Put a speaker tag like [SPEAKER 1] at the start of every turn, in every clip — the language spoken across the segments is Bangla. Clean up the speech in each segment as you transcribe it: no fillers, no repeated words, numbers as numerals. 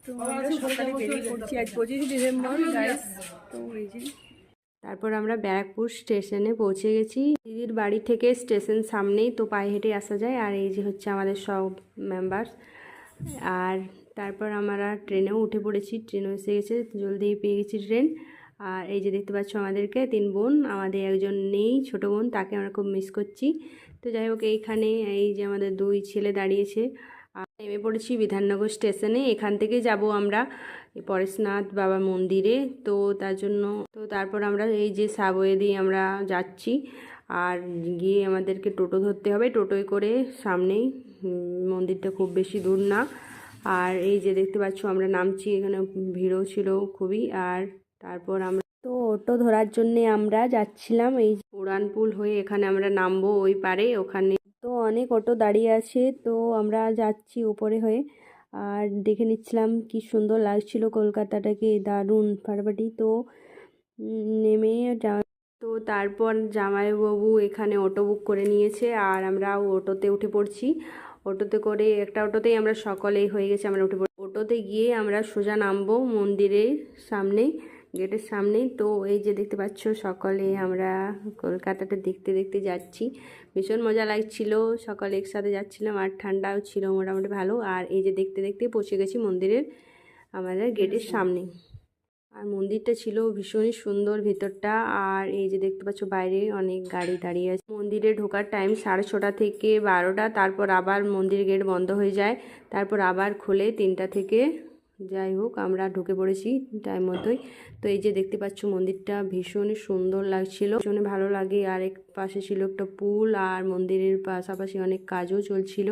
[SPEAKER 1] তো আমরা সকালে বেরিয়ে পড়ছি, আজ 25 ডিসেম্বর গাইস। তো এই যে তারপর আমরা ব্যারাকপুর স্টেশনে পৌঁছে গেছি। দিদির বাড়ি থেকে স্টেশন সামনেই, তো পায়ে হেঁটে আসা যায়। আর এই যে হচ্ছে আমাদের সব মেম্বার্স। আর তারপর আমরা ট্রেনেও উঠে পড়েছি, ট্রেনও এসে গেছে, জলদি পেয়ে গেছি ট্রেন। আর এই যে দেখতে পাচ্ছ আমাদেরকে 3 বোন, আমাদের একজন নেই ছোটো বোন, তাকে আমরা খুব মিস করছি। তো যাই হোক, এইখানে এই যে আমাদের 2 ছেলে দাঁড়িয়েছে। আর নেমে পড়েছি বিধাননগর স্টেশনে। এখান থেকে যাব আমরা পরেশনাথ বাবা মন্দিরে। তো তার জন্য তারপর আমরা এই যে সাবওয়ে দিয়ে আমরা যাচ্ছি। আর গিয়ে আমাদেরকে টোটো ধরতে হবে, টোটোয় করে সামনেই মন্দিরটা, খুব বেশি দূর না। আর এই যে দেখতে পাচ্ছ আমরা নামছি, এখানে ভিড়ও ছিল খুবই। আর তারপর আমরা তো অটো ধরার জন্যে আমরা যাচ্ছিলাম এই উড়ানপুল হয়ে, এখানে আমরা নামবো ওই পারে। ওখানে তো অনেক অটো দাঁড়িয়ে আছে, তো আমরা যাচ্ছি উপরে হয়ে। আর দেখে নিচ্ছিলাম কি সুন্দর লাগছিল কলকাতাটাকে, দারুণ ফাটাফাটি। তো নেমে তো তারপর জামাইবাবু এখানে অটো বুক করে নিয়েছে, আর আমরা অটোতে উঠে পড়ছি। অটোতে করে একটা অটোতেই আমরা সকলেই হয়ে গেছে, আমরা উঠে পড়ি। অটোতে গিয়ে আমরা সোজা নামবো মন্দিরের সামনে, গেটের সামনেই। তো এই যে দেখতে পাচ্ছ সকলে আমরা কলকাতাটা দেখতে দেখতে যাচ্ছি, ভীষণ মজা লাগছিল, সকলে একসাথে যাচ্ছিলাম। আর ঠান্ডাও ছিল মোটামুটি ভালো। আর এই যে দেখতে দেখতে পৌঁছে গেছি মন্দিরের আমাদের গেটের সামনে। আর মন্দিরটা ছিল ভীষণই সুন্দর ভিতরটা। আর এই যে দেখতে পাচ্ছ বাইরে অনেক গাড়ি দাঁড়িয়ে আছে। মন্দিরে ঢোকার টাইম 6:30 থেকে 12টা, তারপর আবার মন্দির গেট বন্ধ হয়ে যায়, তারপর আবার খোলে 3টা থেকে। যাই হোক, আমরা ঢুকে পড়েছি টাইম মতোই। তো এই যে দেখতে পাচ্ছ মন্দিরটা ভীষণই সুন্দর লাগছিল, ভীষণই ভালো লাগে। আর এক পাশে ছিল একটা পুল, আর মন্দিরের পাশাপাশি অনেক কাজও চলছিল।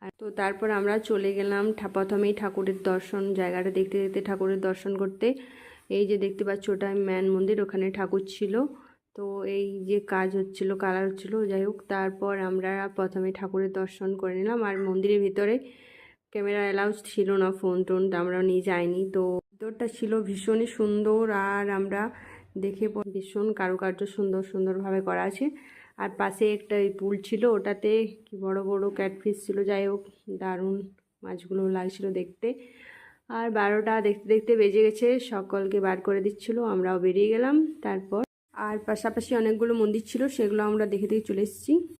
[SPEAKER 1] আর তো তারপর আমরা চলে গেলাম প্রথমেই ঠাকুরের দর্শন, জায়গাটা দেখতে দেখতে ঠাকুরের দর্শন করতে। এই যে দেখতে পাচ্ছ ওটা ম্যান মন্দির, ওখানে ঠাকুর ছিল। তো এই যে কাজ হচ্ছিল, কালার হচ্ছিল। যাই হোক, তারপর আমরা প্রথমে ঠাকুরের দর্শন করে নিলাম। আর মন্দিরের ভিতরে ক্যামেরা অ্যালাউড ছিল না, ফোন টোন আমরা নিয়ে যাইনি। তো ভিতরটা ছিল ভীষণই সুন্দর। আর আমরা দেখে ভীষণ কারুকার্য সুন্দর সুন্দরভাবে করা আছে। আর পাশে একটা পুল ছিল, ওটাতে কি বড় বড় ক্যাটফিশ ছিল। যাই হোক, দারুণ মাছগুলো লাগছিল দেখতে। আর 12টা দেখতে দেখতে বেজে গেছে, সকলকে বার করে দিচ্ছিল, আমরাও বেরিয়ে গেলাম। তারপর আর পাশাপাশি অনেকগুলো মন্দির ছিল, সেগুলো আমরা দেখে দেখে চলে এসেছি।